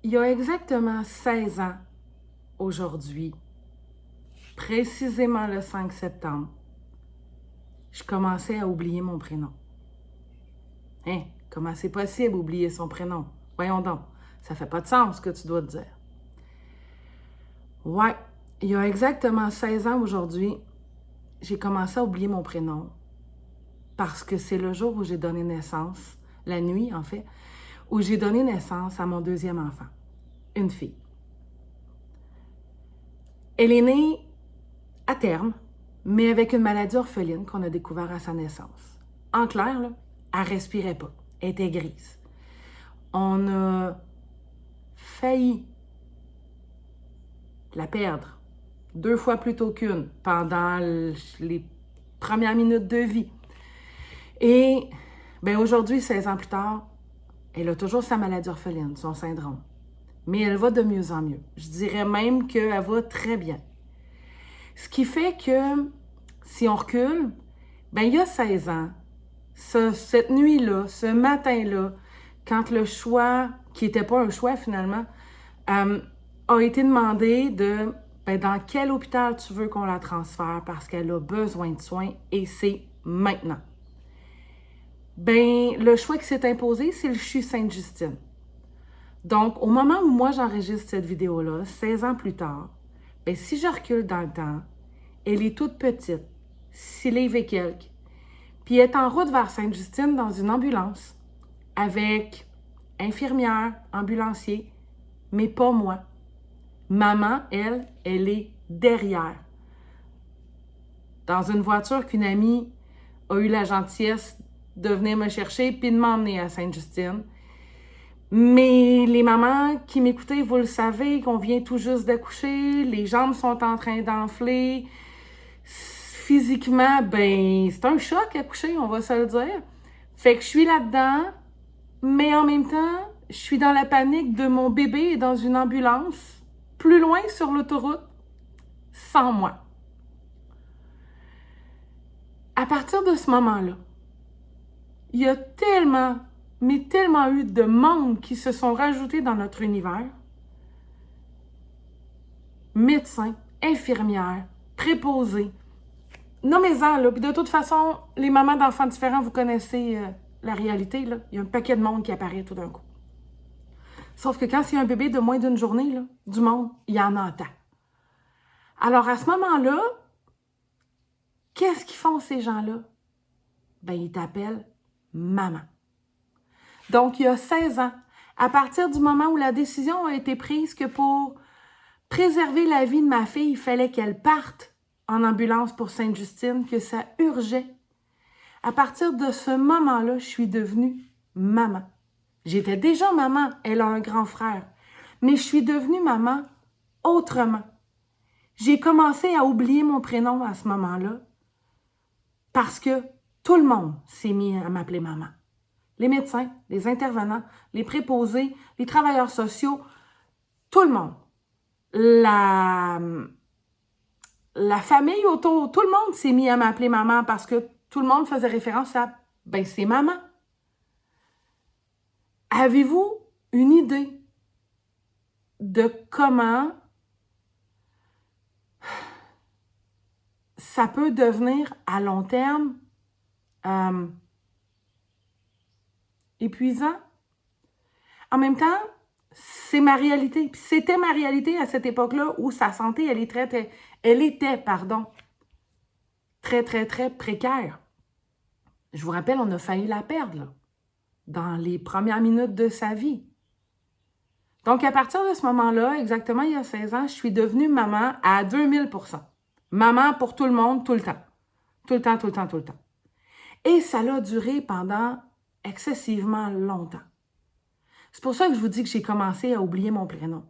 Il y a exactement 16 ans aujourd'hui, précisément le 5 septembre, je commençais à oublier mon prénom. Hein? Comment c'est possible oublier son prénom? Voyons donc, ça fait pas de sens ce que tu dois te dire. Ouais, il y a exactement 16 ans aujourd'hui, j'ai commencé à oublier mon prénom parce que c'est le jour où j'ai donné naissance, la nuit en fait, où j'ai donné naissance à mon deuxième enfant, une fille. Elle est née à terme, mais avec une maladie orpheline qu'on a découvert à sa naissance. En clair, là, elle respirait pas, elle était grise. On a failli la perdre 2 fois plus tôt qu'une pendant les premières minutes de vie. Et aujourd'hui, 16 ans plus tard, elle a toujours sa maladie orpheline, son syndrome. Mais elle va de mieux en mieux. Je dirais même qu'elle va très bien. Ce qui fait que, si on recule, il y a 16 ans, cette nuit-là, ce matin-là, quand le choix, qui n'était pas un choix finalement, a été demandé de dans quel hôpital tu veux qu'on la transfère parce qu'elle a besoin de soins et c'est maintenant. Le choix qui s'est imposé, c'est le CHU Sainte-Justine. Donc, au moment où moi j'enregistre cette vidéo-là, 16 ans plus tard, si je recule dans le temps, elle est toute petite, 6 livres et quelques, puis elle est en route vers Sainte-Justine dans une ambulance avec infirmière, ambulancier, mais pas moi. Maman, elle est derrière. Dans une voiture qu'une amie a eu la gentillesse de venir me chercher puis de m'emmener à Sainte-Justine. Mais les mamans qui m'écoutaient, vous le savez, qu'on vient tout juste d'accoucher, les jambes sont en train d'enfler. Physiquement, c'est un choc accoucher, on va se le dire. Fait que je suis là-dedans, mais en même temps, je suis dans la panique de mon bébé dans une ambulance, plus loin sur l'autoroute, sans moi. À partir de ce moment-là, il y a tellement eu de monde qui se sont rajoutés dans notre univers. Médecins, infirmières, préposés. Nommez-en, là. Puis de toute façon, les mamans d'enfants différents, vous connaissez la réalité, là. Il y a un paquet de monde qui apparaît tout d'un coup. Sauf que quand c'est un bébé de moins d'une journée, là, du monde, il y en a tant. Alors, à ce moment-là, qu'est-ce qu'ils font, ces gens-là? Ils t'appellent maman. Donc, il y a 16 ans, à partir du moment où la décision a été prise que pour préserver la vie de ma fille, il fallait qu'elle parte en ambulance pour Sainte-Justine, que ça urgeait. À partir de ce moment-là, je suis devenue maman. J'étais déjà maman, elle a un grand frère, mais je suis devenue maman autrement. J'ai commencé à oublier mon prénom à ce moment-là parce que tout le monde s'est mis à m'appeler maman. Les médecins, les intervenants, les préposés, les travailleurs sociaux, tout le monde. La famille autour, tout le monde s'est mis à m'appeler maman parce que tout le monde faisait référence à « c'est maman ». Avez-vous une idée de comment ça peut devenir à long terme épuisant? En même temps, c'est ma réalité. Puis c'était ma réalité à cette époque-là où sa santé, elle était très, très, très précaire. Je vous rappelle, on a failli la perdre, là, dans les premières minutes de sa vie. Donc, à partir de ce moment-là, exactement il y a 16 ans, je suis devenue maman à 2000%. Maman pour tout le monde, tout le temps. Tout le temps, tout le temps, tout le temps. Et ça a duré pendant excessivement longtemps. C'est pour ça que je vous dis que j'ai commencé à oublier mon prénom.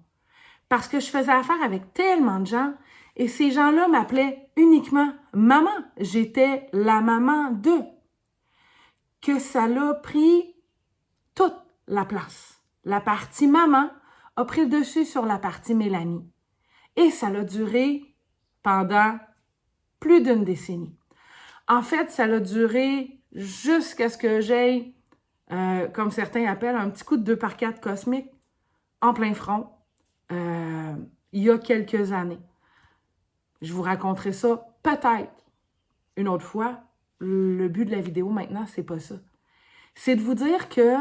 Parce que je faisais affaire avec tellement de gens et ces gens-là m'appelaient uniquement maman. J'étais la maman d'eux. Que ça l'a pris toute la place. La partie maman a pris le dessus sur la partie Mélanie. Et ça a duré pendant plus d'une décennie. En fait, ça a duré jusqu'à ce que j'aie, comme certains appellent, un petit coup de 2x4 cosmique. en plein front il y a quelques années. Je vous raconterai ça peut-être une autre fois. Le but de la vidéo maintenant, c'est pas ça. C'est de vous dire que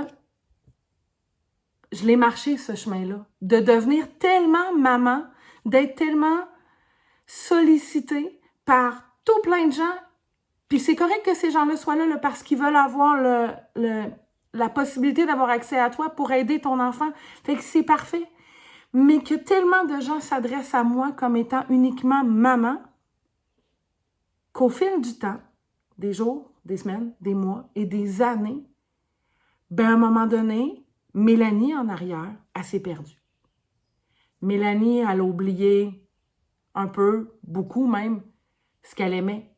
je l'ai marché, ce chemin-là. De devenir tellement maman, d'être tellement sollicitée par tout plein de gens. Puis c'est correct que ces gens-là soient là, parce qu'ils veulent avoir la possibilité d'avoir accès à toi pour aider ton enfant. Fait que c'est parfait. Mais que tellement de gens s'adressent à moi comme étant uniquement maman, qu'au fil du temps, des jours, des semaines, des mois et des années, ben à un moment donné, Mélanie en arrière, elle s'est perdue. Mélanie, elle a oublié un peu, beaucoup même, ce qu'elle aimait,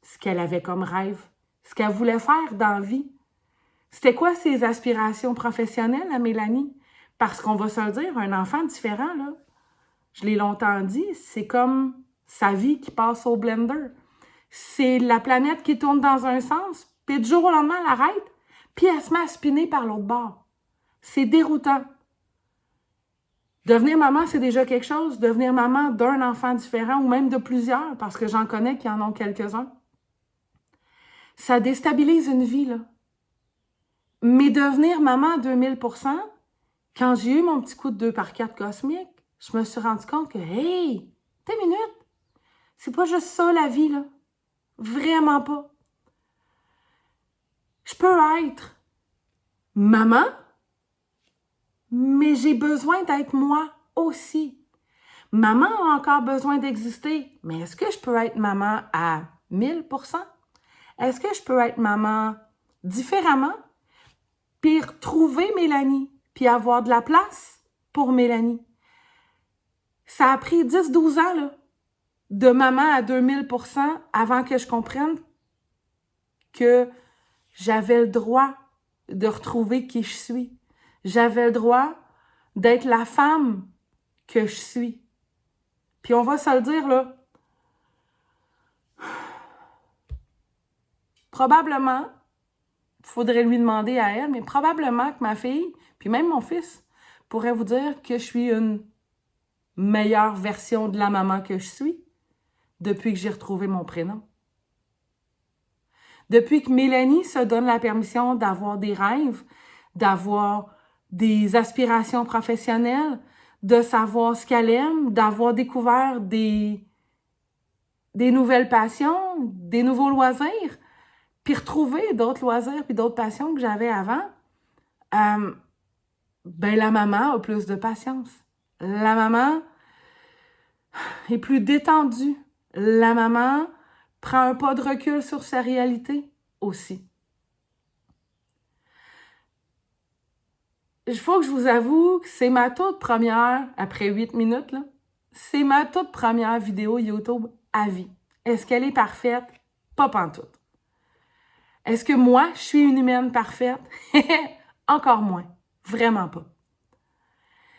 ce qu'elle avait comme rêve, ce qu'elle voulait faire dans la vie. C'était quoi ses aspirations professionnelles à Mélanie? Parce qu'on va se le dire, un enfant différent, là, je l'ai longtemps dit, c'est comme sa vie qui passe au blender. C'est la planète qui tourne dans un sens, puis du jour au lendemain, elle arrête, puis elle se met à spinner par l'autre bord. C'est déroutant. Devenir maman, c'est déjà quelque chose. Devenir maman d'un enfant différent ou même de plusieurs, parce que j'en connais qui en ont quelques-uns. Ça déstabilise une vie, là. Mais devenir maman à 2000%, quand j'ai eu mon petit coup de 2x4 cosmique, je me suis rendu compte que, hey, t'es une minute, c'est pas juste ça la vie, là. Vraiment pas. Je peux être maman, mais j'ai besoin d'être moi aussi. Maman a encore besoin d'exister, mais est-ce que je peux être maman à 1000%? Est-ce que je peux être maman différemment? Puis retrouver Mélanie, puis avoir de la place pour Mélanie. Ça a pris 10-12 ans, là, de maman à 2000% avant que je comprenne que j'avais le droit de retrouver qui je suis. J'avais le droit d'être la femme que je suis. Puis on va se le dire, là, probablement, il faudrait lui demander à elle, mais probablement que ma fille, puis même mon fils, pourrait vous dire que je suis une meilleure version de la maman que je suis depuis que j'ai retrouvé mon prénom. Depuis que Mélanie se donne la permission d'avoir des rêves, d'avoir des aspirations professionnelles, de savoir ce qu'elle aime, d'avoir découvert des nouvelles passions, des nouveaux loisirs, puis retrouver d'autres loisirs puis d'autres passions que j'avais avant, ben la maman a plus de patience. La maman est plus détendue. La maman prend un pas de recul sur sa réalité aussi. Il faut que je vous avoue que c'est ma toute première, après 8 minutes, là, c'est ma toute première vidéo YouTube à vie. Est-ce qu'elle est parfaite? Pas pantoute. Est-ce que moi, je suis une humaine parfaite? Encore moins. Vraiment pas.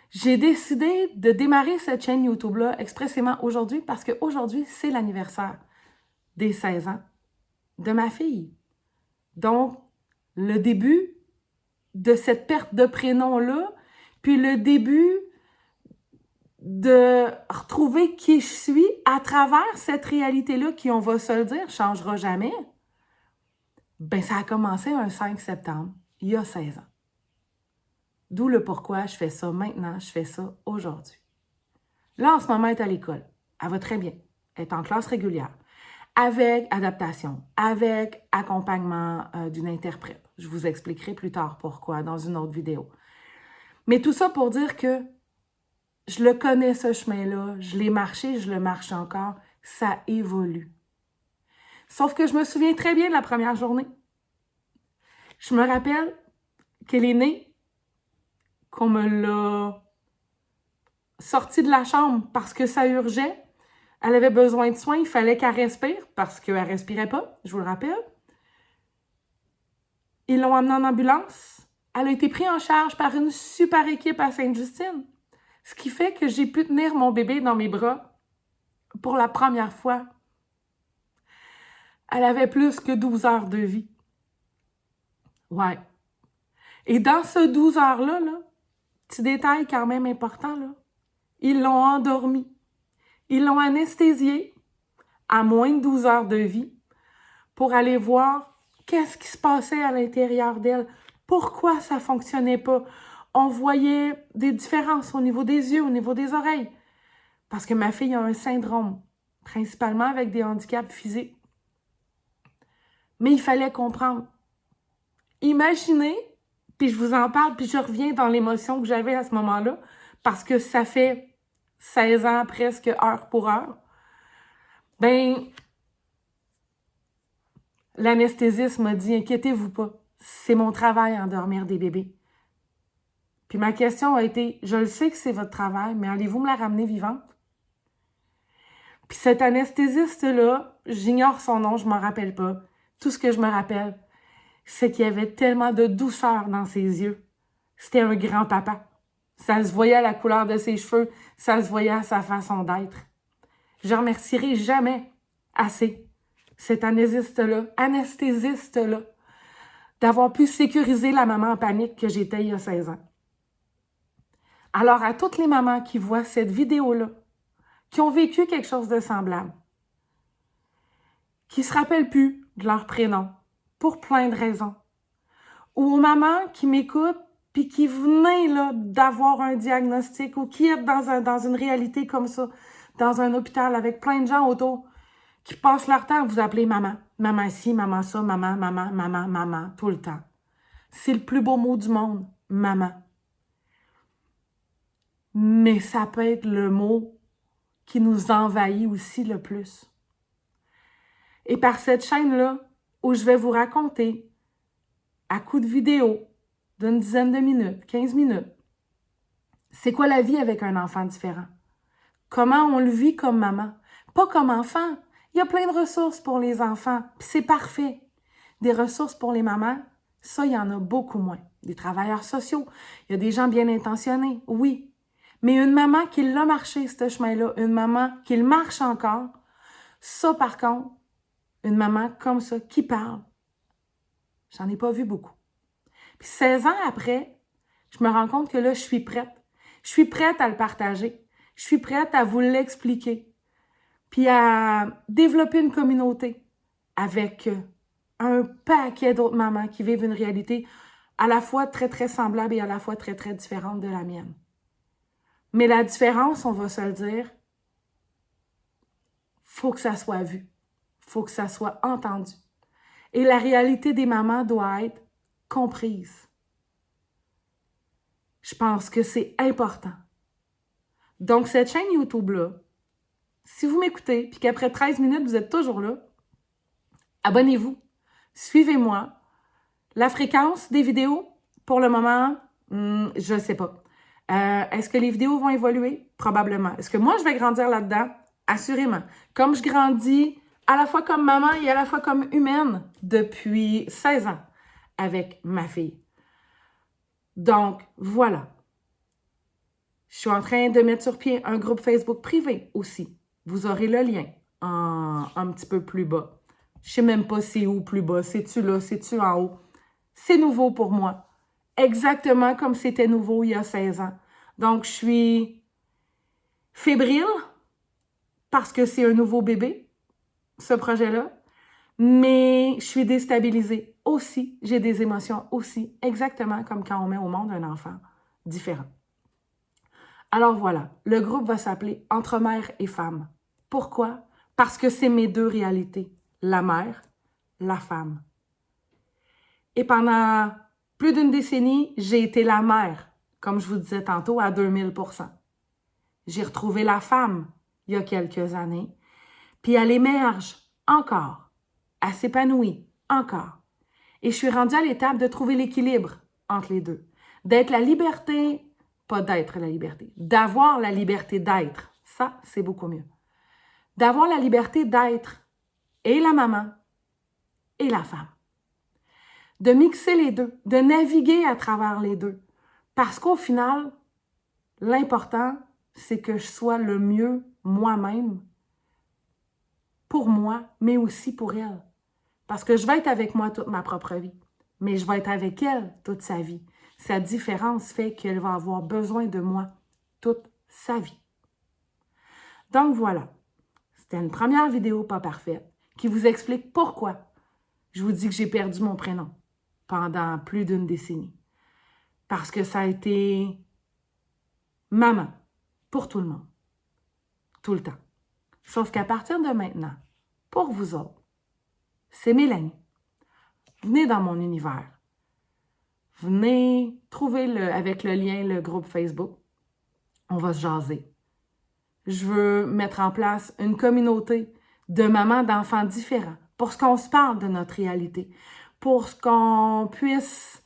J'ai décidé de démarrer cette chaîne YouTube-là expressément aujourd'hui parce qu'aujourd'hui, c'est l'anniversaire des 16 ans de ma fille. Donc, le début de cette perte de prénom-là, puis le début de retrouver qui je suis à travers cette réalité-là qui, on va se le dire, changera jamais, ben ça a commencé un 5 septembre, il y a 16 ans. D'où le pourquoi je fais ça maintenant, je fais ça aujourd'hui. Là, en ce moment, elle est à l'école. Elle va très bien. Elle est en classe régulière. Avec adaptation, avec accompagnement d'une interprète. Je vous expliquerai plus tard pourquoi dans une autre vidéo. Mais tout ça pour dire que je le connais, ce chemin-là. Je l'ai marché, je le marche encore. Ça évolue. Sauf que je me souviens très bien de la première journée. Je me rappelle qu'elle est née, qu'on me l'a sortie de la chambre parce que ça urgeait. Elle avait besoin de soins, il fallait qu'elle respire parce qu'elle ne respirait pas, je vous le rappelle. Ils l'ont amenée en ambulance. Elle a été prise en charge par une super équipe à Sainte-Justine. Ce qui fait que j'ai pu tenir mon bébé dans mes bras pour la première fois. Elle avait plus que 12 heures de vie. Ouais. Et dans ce 12 heures-là, Petit détail quand même important, là. Ils l'ont endormie. Ils l'ont anesthésiée à moins de 12 heures de vie pour aller voir qu'est-ce qui se passait à l'intérieur d'elle. Pourquoi ça fonctionnait pas? On voyait des différences au niveau des yeux, au niveau des oreilles. Parce que ma fille a un syndrome, principalement avec des handicaps physiques. Mais il fallait comprendre. Imaginez, puis je vous en parle, puis je reviens dans l'émotion que j'avais à ce moment-là, parce que ça fait 16 ans presque heure pour heure. Ben, l'anesthésiste m'a dit, inquiétez-vous pas, c'est mon travail endormir des bébés. Puis ma question a été, je le sais que c'est votre travail, mais allez-vous me la ramener vivante? Puis cet anesthésiste-là, j'ignore son nom, je m'en rappelle pas. Tout ce que je me rappelle, c'est qu'il y avait tellement de douceur dans ses yeux. C'était un grand-papa. Ça se voyait à la couleur de ses cheveux, ça se voyait à sa façon d'être. Je remercierai jamais assez cet anesthésiste-là, d'avoir pu sécuriser la maman en panique que j'étais il y a 16 ans. Alors, à toutes les mamans qui voient cette vidéo-là, qui ont vécu quelque chose de semblable, qui ne se rappellent plus de leur prénom, pour plein de raisons, ou aux mamans qui m'écoutent puis qui venaient là, d'avoir un diagnostic ou qui est dans une réalité comme ça, dans un hôpital avec plein de gens autour, qui passent leur temps à vous appeler maman. Maman ci, maman ça, maman, maman, maman, maman, tout le temps. C'est le plus beau mot du monde, maman. Mais ça peut être le mot qui nous envahit aussi le plus. Et par cette chaîne-là, où je vais vous raconter, à coups de vidéo, d'une dizaine de minutes, 15 minutes, c'est quoi la vie avec un enfant différent? Comment on le vit comme maman? Pas comme enfant. Il y a plein de ressources pour les enfants, puis c'est parfait. Des ressources pour les mamans, ça, il y en a beaucoup moins. Des travailleurs sociaux, il y a des gens bien intentionnés, oui. Mais une maman qui l'a marché, ce chemin-là, une maman qui le marche encore, ça, par contre, une maman comme ça, qui parle, j'en ai pas vu beaucoup. Puis 16 ans après, je me rends compte que là, je suis prête. Je suis prête à le partager. Je suis prête à vous l'expliquer. Puis à développer une communauté avec un paquet d'autres mamans qui vivent une réalité à la fois très, très semblable et à la fois très, très différente de la mienne. Mais la différence, on va se le dire, faut que ça soit vu. Faut que ça soit entendu. Et la réalité des mamans doit être comprise. Je pense que c'est important. Donc, cette chaîne YouTube-là, si vous m'écoutez, puis qu'après 13 minutes, vous êtes toujours là, abonnez-vous, suivez-moi. La fréquence des vidéos, pour le moment, je ne sais pas. Est-ce que les vidéos vont évoluer? Probablement. Est-ce que moi, je vais grandir là-dedans? Assurément. Comme je grandis à la fois comme maman et à la fois comme humaine depuis 16 ans avec ma fille. Donc, voilà. Je suis en train de mettre sur pied un groupe Facebook privé aussi. Vous aurez le lien un petit peu plus bas. Je ne sais même pas c'est où plus bas. C'est-tu là? C'est-tu en haut? C'est nouveau pour moi. Exactement comme c'était nouveau il y a 16 ans. Donc, je suis fébrile parce que c'est un nouveau bébé, ce projet-là. Mais je suis déstabilisée aussi. J'ai des émotions aussi, exactement comme quand on met au monde un enfant différent. Alors voilà, le groupe va s'appeler Entre mère et femme. Pourquoi? Parce que c'est mes deux réalités, la mère, la femme. Et pendant plus d'une décennie, j'ai été la mère, comme je vous disais tantôt, à 2000%. J'ai retrouvé la femme il y a quelques années, puis elle émerge encore, elle s'épanouit encore. Et je suis rendue à l'étape de trouver l'équilibre entre les deux, d'être la liberté, pas d'être la liberté, d'avoir la liberté d'être. Ça, c'est beaucoup mieux. D'avoir la liberté d'être et la maman et la femme. De mixer les deux, de naviguer à travers les deux. Parce qu'au final, l'important, c'est que je sois le mieux moi-même pour moi, mais aussi pour elle. Parce que je vais être avec moi toute ma propre vie, mais je vais être avec elle toute sa vie. sa différence fait qu'elle va avoir besoin de moi toute sa vie. Donc voilà, c'était une première vidéo pas parfaite qui vous explique pourquoi je vous dis que j'ai perdu mon prénom pendant plus d'une décennie. Parce que ça a été maman pour tout le monde, tout le temps. Sauf qu'à partir de maintenant, pour vous autres, c'est Mélanie. Venez dans mon univers. Venez trouver avec le lien le groupe Facebook. On va se jaser. Je veux mettre en place une communauté de mamans d'enfants différents pour qu'on se parle de notre réalité, pour qu'on puisse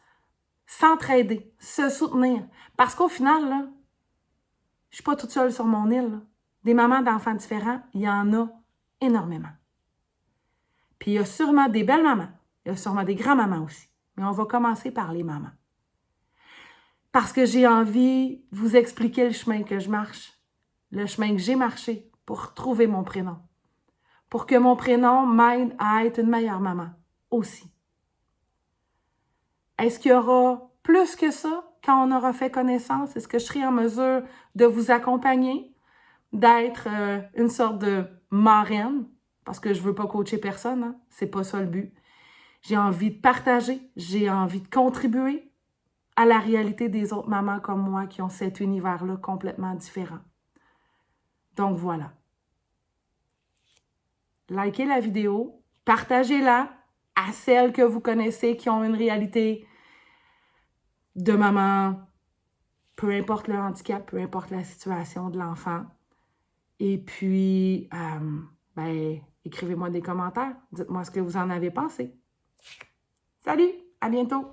s'entraider, se soutenir. Parce qu'au final, là, je suis pas toute seule sur mon île. Là. Des mamans d'enfants différents, il y en a énormément. Puis il y a sûrement des belles mamans, il y a sûrement des grands-mamans aussi. Mais on va commencer par les mamans. Parce que j'ai envie de vous expliquer le chemin que je marche, le chemin que j'ai marché pour trouver mon prénom. Pour que mon prénom m'aide à être une meilleure maman aussi. Est-ce qu'il y aura plus que ça quand on aura fait connaissance? Est-ce que je serai en mesure de vous accompagner, d'être une sorte de marraine? Parce que je ne veux pas coacher personne, hein? C'est pas ça le but. J'ai envie de partager, j'ai envie de contribuer à la réalité des autres mamans comme moi qui ont cet univers-là complètement différent. Donc voilà. Likez la vidéo, partagez-la à celles que vous connaissez qui ont une réalité de maman, peu importe le handicap, peu importe la situation de l'enfant. Et puis, écrivez-moi des commentaires. Dites-moi ce que vous en avez pensé. Salut, à bientôt!